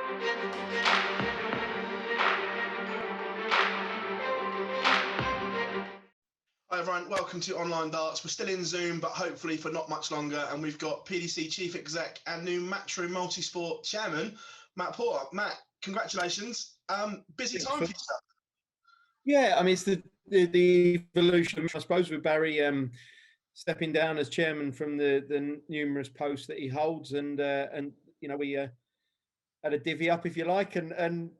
Hi everyone, welcome to Online Darts. We're still in Zoom, but hopefully for not much longer. And we've got PDC Chief Exec and new Matchroom Multisport Chairman, Matt Porter. Matt, congratulations. Busy time for yourself. Yeah, I mean, it's the evolution, I suppose, with Barry stepping down as chairman from the numerous posts that he holds, and you know, we had a divvy up, if you like, and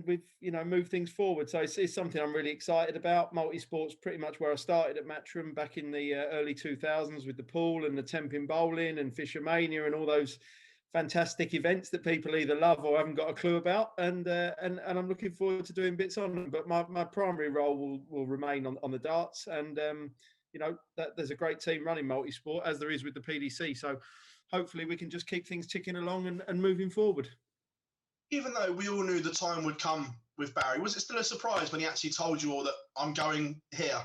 we've moved things forward. So it's something I'm really excited about. Multisport's pretty much where I started at Matchroom back in the early 2000s with the pool and the temping bowling and Fisher Mania and all those fantastic events that people either love or haven't got a clue about, and I'm looking forward to doing bits on them. But my primary role will remain on the darts, and that there's a great team running Multisport, as there is with the PDC. So hopefully we can just keep things ticking along and moving forward. Even though we all knew the time would come with Barry, was it still a surprise when he actually told you all that I'm going here?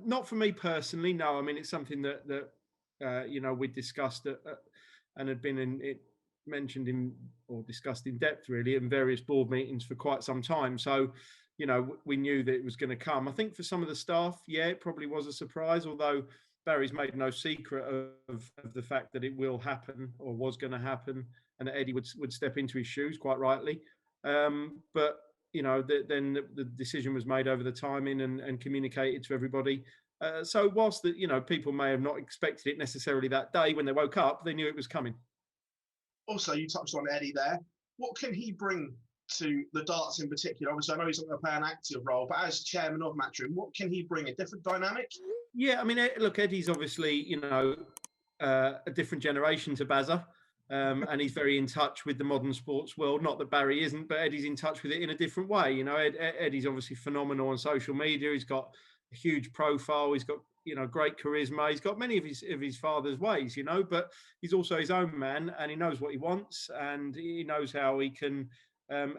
Not for me personally, no. I mean, it's something that we discussed and had been mentioned in or discussed in depth really in various board meetings for quite some time. So, we knew that it was going to come. I think for some of the staff, yeah, it probably was a surprise, although Barry's made no secret of the fact that it will happen or was going to happen, and that Eddie would step into his shoes, quite rightly. But then the decision was made over the timing and communicated to everybody. So whilst people may have not expected it necessarily that day when they woke up, they knew it was coming. Also, you touched on Eddie there. What can he bring to the darts in particular? Obviously, I know he's not going to play an active role, but as chairman of Matchroom, what can he bring? A different dynamic? Yeah, I mean, look, Eddie's obviously, a different generation to Bazza. And he's very in touch with the modern sports world. Not that Barry isn't, but Eddie's in touch with it in a different way. Eddie's obviously phenomenal on social media. He's got a huge profile. He's got great charisma. He's got many of his father's ways, but he's also his own man, and he knows what he wants, and he knows how he can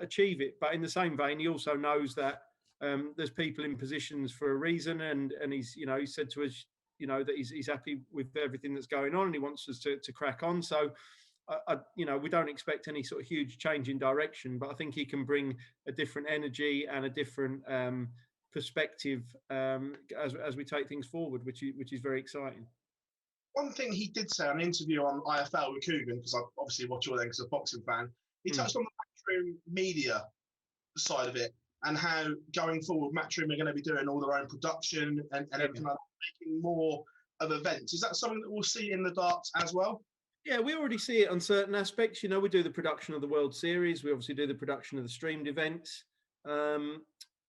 achieve it. But in the same vein, he also knows that there's people in positions for a reason, and he's he said to us that he's happy with everything that's going on, and he wants us to crack on. So. We don't expect any sort of huge change in direction, but I think he can bring a different energy and a different perspective as we take things forward, which is very exciting. One thing he did say on an interview on IFL with Coogan, because I obviously watch all them because I'm a boxing fan, he touched on the Matchroom media side of it and how going forward Matchroom are going to be doing all their own production and everything like that, making more of events. Is that something that we'll see in the darts as well? Yeah, we already see it on certain aspects. We do the production of the World Series. We obviously do the production of the streamed events.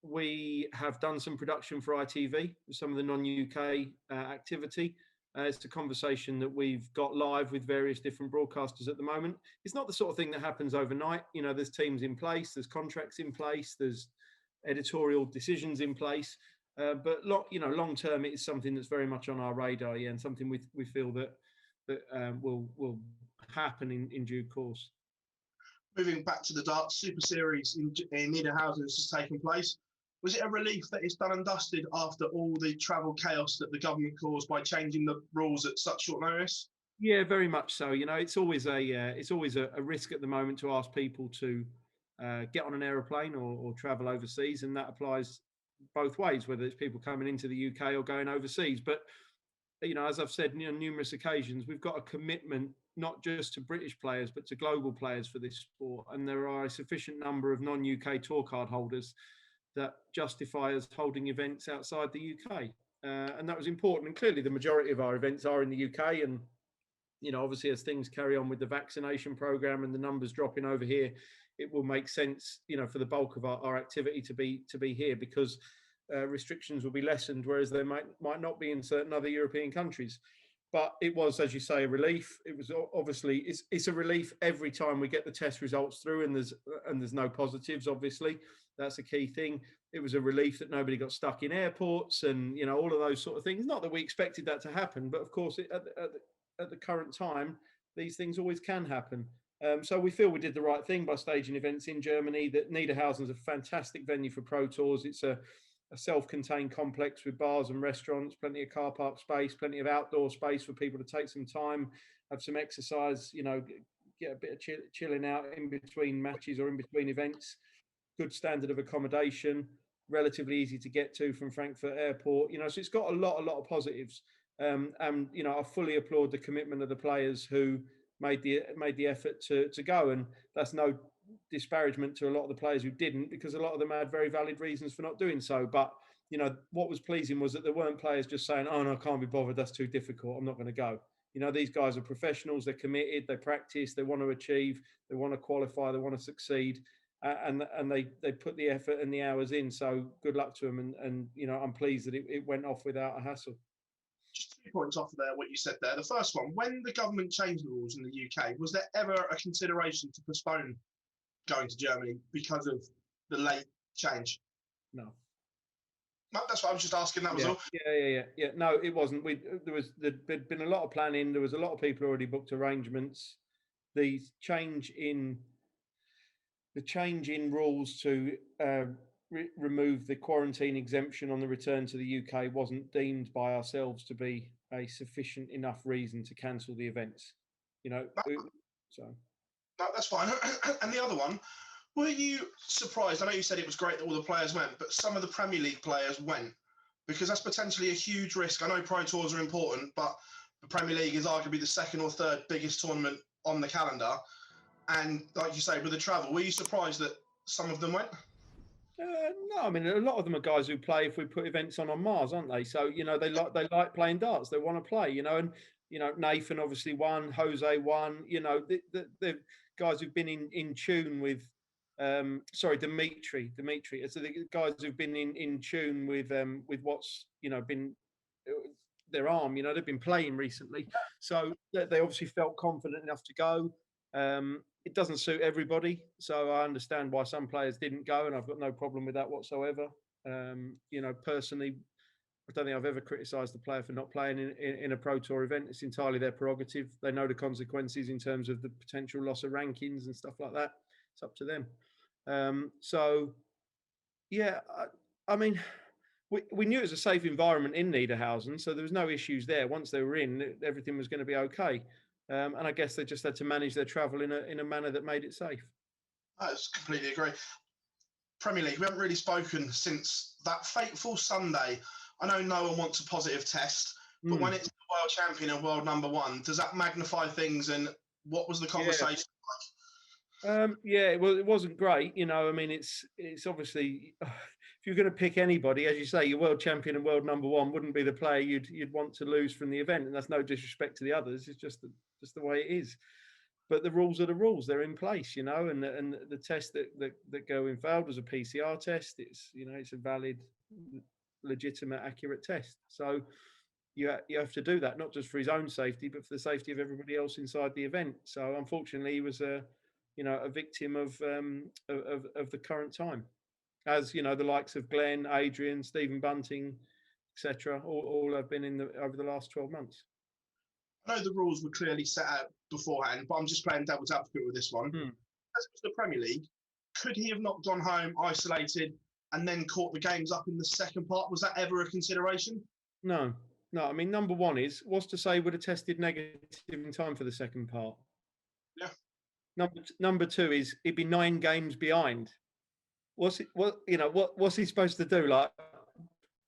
We have done some production for ITV with some of the non-UK activity. It's a conversation that we've got live with various different broadcasters at the moment. It's not the sort of thing that happens overnight. There's teams in place, there's contracts in place, there's editorial decisions in place. But long term, it is something that's very much on our radar, and something we feel that will happen in due course. Moving back to the darts Super Series in Niederhausen has taken place. Was it a relief that it's done and dusted after all the travel chaos that the government caused by changing the rules at such short notice? Yeah, very much so. It's always a risk at the moment to ask people to get on an aeroplane or travel overseas, and that applies both ways, whether it's people coming into the UK or going overseas. But as I've said on numerous occasions, we've got a commitment not just to British players, but to global players for this sport. And there are a sufficient number of non-UK tour card holders that justify us holding events outside the UK. And that was important. And clearly the majority of our events are in the UK. And, obviously as things carry on with the vaccination programme and the numbers dropping over here, it will make sense, for the bulk of our activity to be here, because restrictions will be lessened, whereas they might not be in certain other European countries. But it was, as you say, a relief. It was obviously it's a relief every time we get the test results through, and there's no positives. Obviously, that's a key thing. It was a relief that nobody got stuck in airports and all of those sort of things. Not that we expected that to happen, but of course, at the current time, these things always can happen. So we feel we did the right thing by staging events in Germany. That Niederhausen is a fantastic venue for Pro Tours. It's a self-contained complex with bars and restaurants, plenty of car park space, plenty of outdoor space for people to take some time, have some exercise, get a bit of chilling out in between matches or in between events. Good standard of accommodation, relatively easy to get to from Frankfurt Airport. So it's got a lot of positives. And I fully applaud the commitment of the players who made the effort to go. And that's no disparagement to a lot of the players who didn't, because a lot of them had very valid reasons for not doing so. But what was pleasing was that there weren't players just saying, "Oh no, I can't be bothered. That's too difficult. I'm not going to go." These guys are professionals. They're committed. They practice. They want to achieve. They want to qualify. They want to succeed. And they put the effort and the hours in. So good luck to them. And I'm pleased that it went off without a hassle. Just 2 points off of there, what you said there. The first one, when the government changed the rules in the UK, was there ever a consideration to postpone going to Germany because of the late change? No. No, that's what I was just asking. That was all. Yeah. No, it wasn't. There'd been a lot of planning. There was a lot of people already booked arrangements. The change in rules to remove the quarantine exemption on the return to the UK wasn't deemed by ourselves to be a sufficient enough reason to cancel the events. So. No, that's fine. And the other one, were you surprised? I know you said it was great that all the players went, but some of the Premier League players went, because that's potentially a huge risk. I know Pro Tours are important, but the Premier League is arguably the second or third biggest tournament on the calendar. And like you say, with the travel, were you surprised that some of them went? No, I mean, a lot of them are guys who play if we put events on Mars, aren't they? So they like playing darts. They want to play, and Nathan obviously won, Jose won. The guys who've been in tune with, Dimitri. So the guys who've been in tune with what's been their arm. They've been playing recently, so they obviously felt confident enough to go. It doesn't suit everybody, so I understand why some players didn't go, and I've got no problem with that whatsoever. Personally, I don't think I've ever criticised the player for not playing in a Pro Tour event. It's entirely their prerogative. They know the consequences in terms of the potential loss of rankings and stuff like that. It's up to them. I mean, we knew it was a safe environment in Niederhausen, so there was no issues there. Once they were in, everything was going to be okay. And I guess they just had to manage their travel in a manner that made it safe. I completely agree. Premier League, we haven't really spoken since that fateful Sunday. I know no one wants a positive test, but when it's the world champion and world number one, does that magnify things? And what was the conversation like? It wasn't great. I mean, it's obviously, if you're going to pick anybody, as you say, your world champion and world number one wouldn't be the player you'd want to lose from the event, and that's no disrespect to the others. It's just the way it is. But the rules are the rules; they're in place, and the test that Gerwin failed was a PCR test. It's it's a valid, legitimate, accurate test. So you have to do that, not just for his own safety, but for the safety of everybody else inside the event. So unfortunately, he was a victim of the current time, as the likes of Glenn, Adrian, Stephen Bunting, etc. All have been over the last 12 months. I know the rules were clearly set out beforehand, but I'm just playing devil's advocate with this one. As it was the Premier League, could he have not gone home, isolated, and then caught the games up in the second part? Was that ever a consideration? No. I mean, number one was to say would have tested negative in time for the second part. Yeah. Number two is he'd be 9 games behind. What's he supposed to do? Like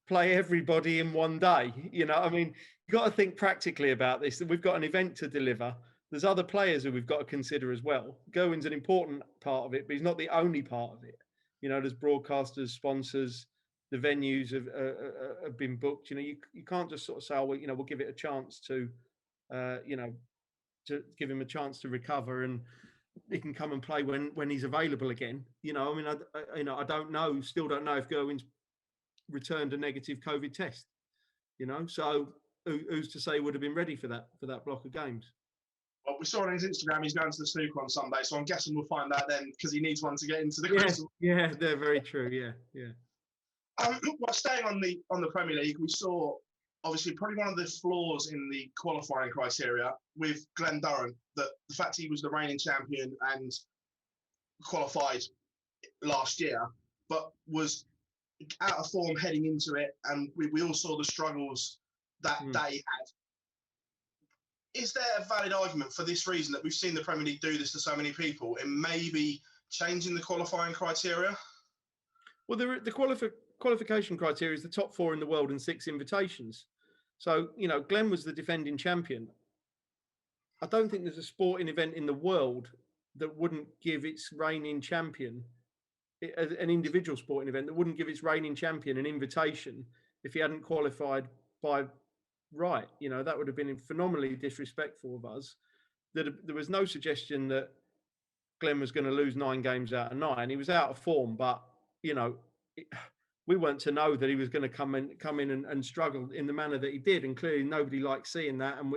play everybody in one day? I mean, you've got to think practically about this. We've got an event to deliver. There's other players who we've got to consider as well. Gerwin's an important part of it, but he's not the only part of it. There's broadcasters, sponsors, the venues have been booked. You can't just sort of say, oh, well, we'll give it a chance to give him a chance to recover and he can come and play when he's available again. I mean, I don't know, still don't know if Gerwin's returned a negative COVID test. So who's to say would have been ready for that block of games? Well, we saw on his Instagram he's going to the snooker on Sunday, so I'm guessing we'll find out then because he needs one to get into the crystal. Yeah, they're very true. Yeah. Well, staying on the Premier League, we saw obviously probably one of the flaws in the qualifying criteria with Glenn Durrant, that the fact he was the reigning champion and qualified last year, but was out of form heading into it, and we all saw the struggles that he had. is there a valid argument for this reason that we've seen the Premier League do this to so many people and maybe changing the qualifying criteria? Well, the qualification criteria is the top 4 in the world and 6 invitations. So, you know, Glenn was the defending champion. I don't think there's a sporting event in the world that wouldn't give its reigning champion, an individual sporting event, that wouldn't give its reigning champion an invitation if he hadn't qualified by right. You know, that would have been phenomenally disrespectful of us. There was no suggestion that Glenn was going to lose 9 games out of 9. He was out of form, but, you know, we weren't to know that he was going to come in and struggle in the manner that he did. And clearly nobody likes seeing that. And,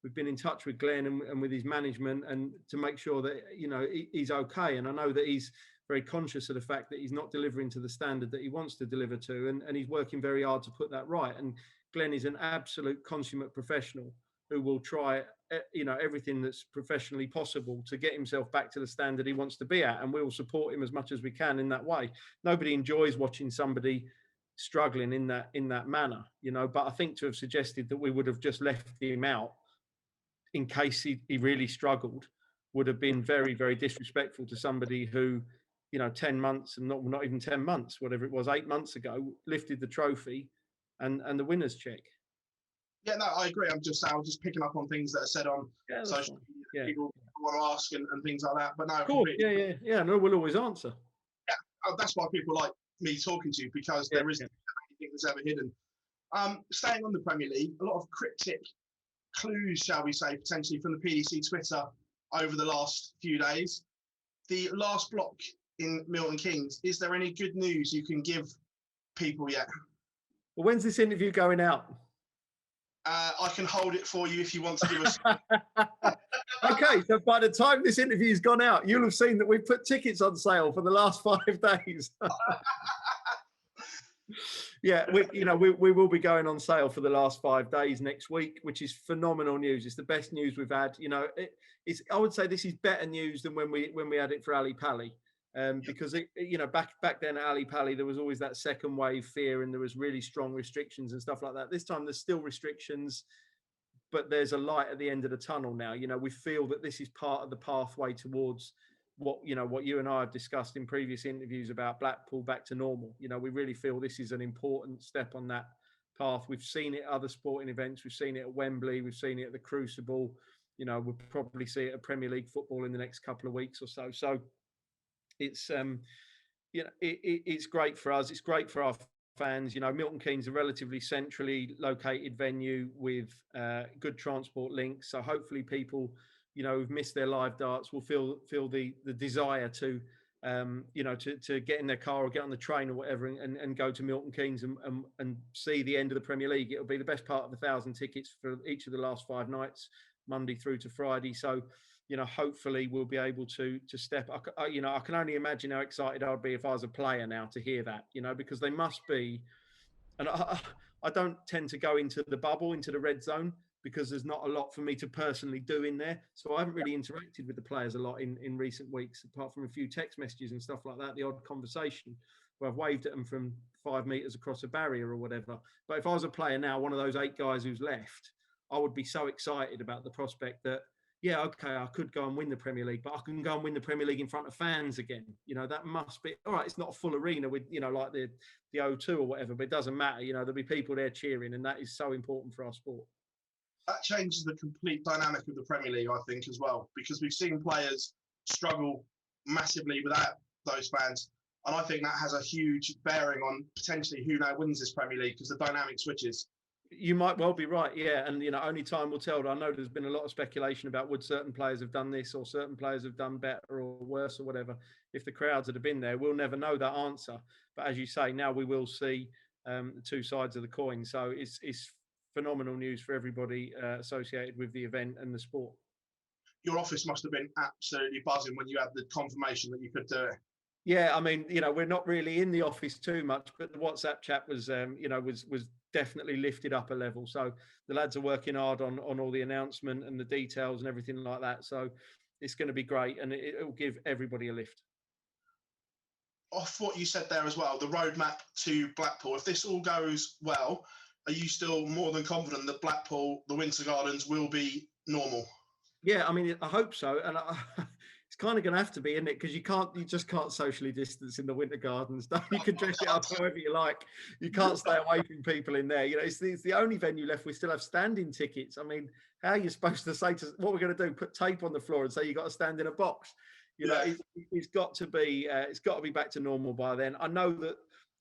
we've been in touch with Glenn and with his management and to make sure that, you know, he's okay. And I know that he's very conscious of the fact that he's not delivering to the standard that he wants to deliver to. And he's working very hard to put that right. And Glenn is an absolute consummate professional who will try, you know, everything that's professionally possible to get himself back to the standard he wants to be at. And we will support him as much as we can in that way. Nobody enjoys watching somebody struggling in that manner, you know, but I think to have suggested that we would have just left him out in case he really struggled would have been very, very disrespectful to somebody who, you know, 10 months and not even 10 months, whatever it was, 8 months ago, lifted the trophy and the winner's check. Yeah, no, I agree. I was just picking up on things that are said on social media. Yeah. People want to ask and things like that. But no, cool. Yeah. No, we'll always answer. Yeah, that's why people like me talking to you, because there isn't anything that's ever hidden. Staying on the Premier League, a lot of cryptic clues, shall we say, potentially from the PDC Twitter over the last few days. The last block in Milton Keynes, is there any good news you can give people yet? Well, when's this interview going out? I can hold it for you if you want to give us. Okay, so by the time this interview's gone out, you'll have seen that we've put tickets on sale for the last 5 days. Yeah, we will be going on sale for the last 5 days next week, which is phenomenal news. It's the best news we've had. You know, I would say this is better news than when we had it for Ali Pali. Because back then at Ali Pali, there was always that second wave fear and there was really strong restrictions and stuff like that. This time there's still restrictions, but there's a light at the end of the tunnel now. You know, we feel that this is part of the pathway towards what you and I have discussed in previous interviews about Blackpool back to normal. You know, we really feel this is an important step on that path. We've seen it at other sporting events. We've seen it at Wembley. We've seen it at the Crucible. You know, we'll probably see it at Premier League football in the next couple of weeks or so. So it's it's great for us. It's great for our fans. You know, Milton Keynes is a relatively centrally located venue with good transport links. So hopefully people, you know, who've missed their live darts will feel the desire to to get in their car or get on the train or whatever and go to Milton Keynes and see the end of the Premier League. It'll be the best part of 1,000 tickets for each of the last 5 nights, Monday through to Friday. So, you know, hopefully we'll be able to step. I can only imagine how excited I'd be if I was a player now to hear that, you know, because they must be. And I don't tend to go into the bubble, into the red zone, because there's not a lot for me to personally do in there. So I haven't really interacted with the players a lot in recent weeks, apart from a few text messages and stuff like that, the odd conversation where I've waved at them from 5 meters across a barrier or whatever. But if I was a player now, one of those 8 guys who's left, I would be so excited about the prospect that, yeah, okay, I could go and win the Premier League, but I can go and win the Premier League in front of fans again. You know, that must be, all right, it's not a full arena with, you know, like the O2 or whatever, but it doesn't matter. You know, there'll be people there cheering, and that is so important for our sport. That changes the complete dynamic of the Premier League, I think, as well, because we've seen players struggle massively without those fans. And I think that has a huge bearing on potentially who now wins this Premier League, because the dynamic switches. You might well be right, yeah. And, you know, only time will tell. I know there's been a lot of speculation about would certain players have done this or certain players have done better or worse or whatever. If the crowds had been there, we'll never know that answer. But as you say, now we will see the 2 sides of the coin. So it's phenomenal news for everybody associated with the event and the sport. Your office must have been absolutely buzzing when you had the confirmation that you could do it. Yeah, I mean, you know, we're not really in the office too much, but the WhatsApp chat was, was definitely lifted up a level. So the lads are working hard on all the announcement and the details and everything like that. So it's going to be great, and it will give everybody a lift. Off what you said there as well, the roadmap to Blackpool, if this all goes well, are you still more than confident that Blackpool, the Winter Gardens, will be normal? Yeah, I mean, I hope so, and it's kind of going to have to be, isn't it? Because you just can't socially distance in the Winter Gardens. You can dress it up however you like. You can't stay away from people in there. You know, it's the only venue left. We still have standing tickets. I mean, how are you supposed to say to what we're going to do? Put tape on the floor and say you got to stand in a box? You know, it's got to be back to normal by then. I know that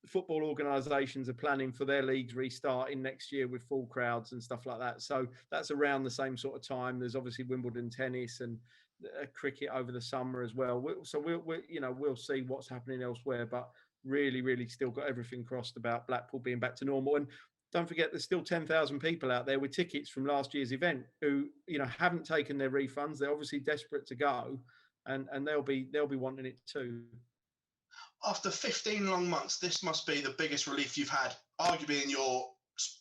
football organisations are planning for their leagues restarting next year with full crowds and stuff like that. So that's around the same sort of time. There's obviously Wimbledon tennis and cricket over the summer as well. We'll see what's happening elsewhere, but really still got everything crossed about Blackpool being back to normal. And don't forget, there's still 10,000 people out there with tickets from last year's event who, haven't taken their refunds. They're obviously desperate to go, and they'll be wanting it too. After 15 long months, this must be the biggest relief you've had, arguably, in your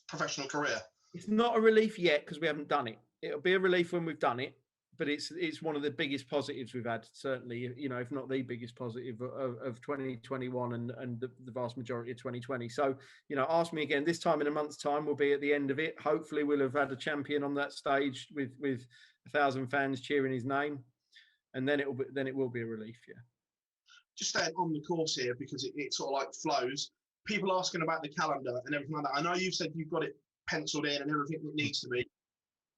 professional career. It's not a relief yet because we haven't done it. It'll be a relief when we've done it, but it's one of the biggest positives we've had, certainly, if not the biggest positive of 2021 and the vast majority of 2020. So, ask me again this time in a month's time. We'll be at the end of it. Hopefully, we'll have had a champion on that stage with 1,000 fans cheering his name, and then it will be a relief. Yeah. Just staying on the course here, because it sort of like flows. People asking about the calendar and everything like that. I know you've said you've got it penciled in and everything that needs to be.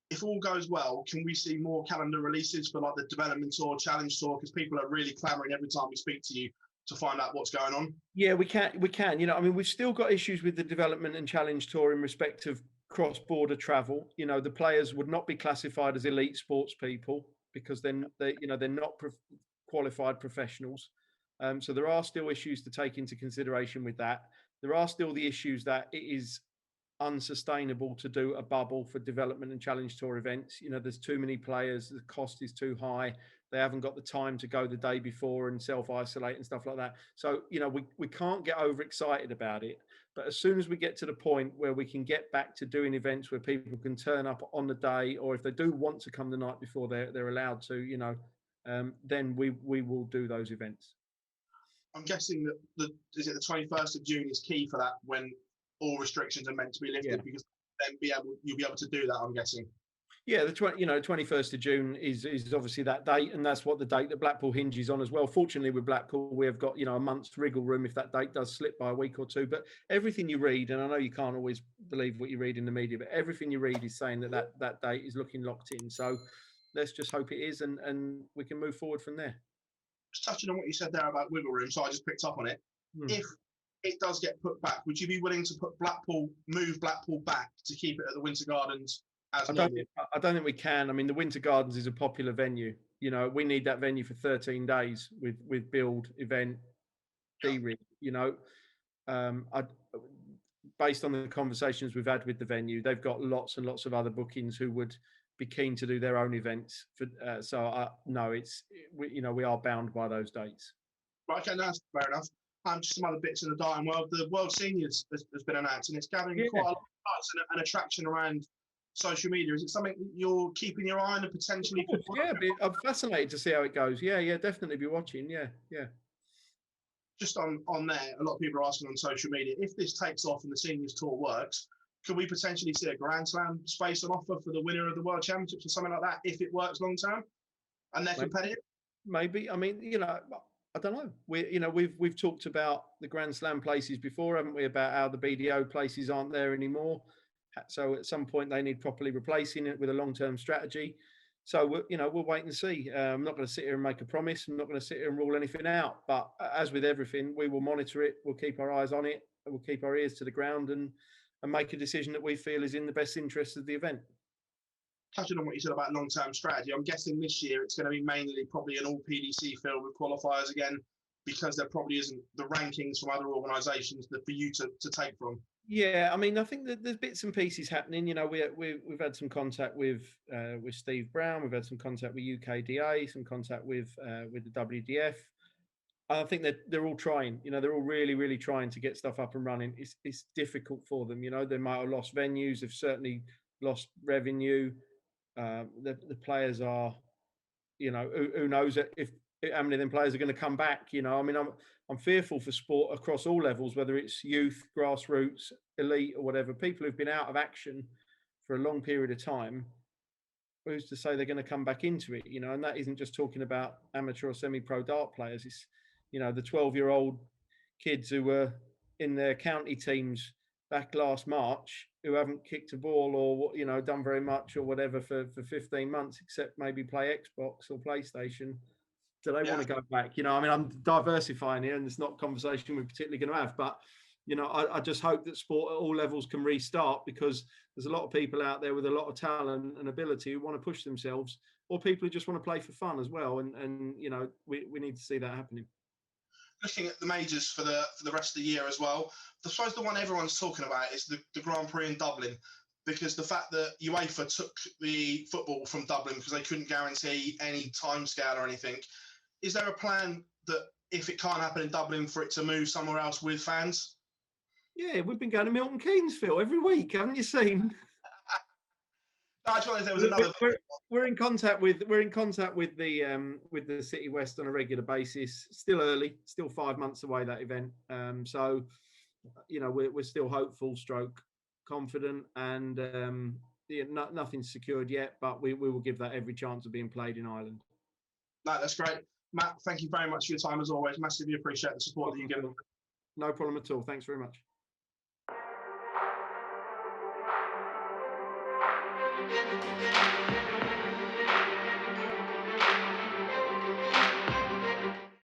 If all goes well, can we see more calendar releases for like the development tour, challenge tour? Because people are really clamoring every time we speak to you to find out what's going on. Yeah, we can. We've still got issues with the development and challenge tour in respect of cross-border travel. The players would not be classified as elite sports people because they're not qualified professionals. So there are still issues to take into consideration with that. There are still the issues that it is unsustainable to do a bubble for development and challenge tour events. There's too many players, the cost is too high. They haven't got the time to go the day before and self-isolate and stuff like that. So, we can't get overexcited about it. But as soon as we get to the point where we can get back to doing events where people can turn up on the day, or if they do want to come the night before, they're allowed to, then we will do those events. I'm guessing that the 21st of June is key for that, when all restrictions are meant to be lifted, because then you'll be able to do that, I'm guessing. Yeah, the 21st of June is obviously that date, and that's what the date that Blackpool hinges on as well. Fortunately, with Blackpool, we have got a month's wriggle room if that date does slip by a week or two. But everything you read, and I know you can't always believe what you read in the media, but everything you read is saying that date is looking locked in. So let's just hope it is, and we can move forward from there. Just touching on what you said there about wiggle room, so I just picked up on it. If it does get put back, would you be willing to move Blackpool back to keep it at the Winter Gardens as normal? I don't think we can. I mean, the Winter Gardens is a popular venue. We need that venue for 13 days with build, event, D-rig. Based on the conversations we've had with the venue, they've got lots and lots of other bookings who would be keen to do their own events. We are bound by those dates. Right, okay, that's fair enough. Just some other bits in the darting world. The World Seniors has been announced, and it's gathering quite a lot of buzz and attraction around social media. Is it something that you're keeping your eye on and potentially? I'm fascinated to see how it goes. Yeah, definitely be watching. Yeah. Just on there, a lot of people are asking on social media, if this takes off and the Seniors Tour works, could we potentially see a Grand Slam space on offer for the winner of the World Championships or something like that if it works long term and they're competitive? Maybe. I mean, I don't know. We've talked about the Grand Slam places before, haven't we? About how the BDO places aren't there anymore. So at some point they need properly replacing it with a long-term strategy. So we'll wait and see. I'm not going to sit here and make a promise. I'm not going to sit here and rule anything out. But as with everything, we will monitor it. We'll keep our eyes on it. We'll keep our ears to the ground and make a decision that we feel is in the best interest of the event. Touching on what you said about long-term strategy, I'm guessing this year it's going to be mainly probably an all PDC field with qualifiers again, because there probably isn't the rankings from other organisations for you to take from. Yeah, I mean, I think that there's bits and pieces happening. We've had some contact with Steve Brown. We've had some contact with UKDA, some contact with the WDF. I think that they're all trying. They're all really, really trying to get stuff up and running. It's difficult for them. They might have lost venues. They've certainly lost revenue. The players are, who knows if how many of them players are going to come back. You know, I mean, I'm fearful for sport across all levels, whether it's youth, grassroots, elite, or whatever. People who've been out of action for a long period of time, who's to say they're going to come back into it? You know, and that isn't just talking about amateur or semi-pro dart players. It's, you know, the 12-year-old kids who were in their county teams back last March who haven't kicked a ball or, you know, done very much or whatever for 15 months, except maybe play Xbox or PlayStation. Do they want to go back? You know, I mean, I'm diversifying here, and it's not a conversation we're particularly going to have, but, you know, I just hope that sport at all levels can restart, because there's a lot of people out there with a lot of talent and ability who want to push themselves, or people who just want to play for fun as well. And you know, we need to see that happening. Looking at the majors for the rest of the year as well, I suppose the one everyone's talking about is the Grand Prix in Dublin, because the fact that UEFA took the football from Dublin because they couldn't guarantee any timescale or anything. Is there a plan that if it can't happen in Dublin, for it to move somewhere else with fans? Yeah, we've been going to Milton Keynes, Phil, every week, haven't you seen? I just wondered if there was another. We're in contact with the City West on a regular basis. Still early, still 5 months away, that event. So, you know, we're still hopeful, stroke confident, and nothing's secured yet. But we will give that every chance of being played in Ireland. No, that's great, Matt. Thank you very much for your time as always. Massively appreciate the support that you give. No problem at all. Thanks very much. Thank you.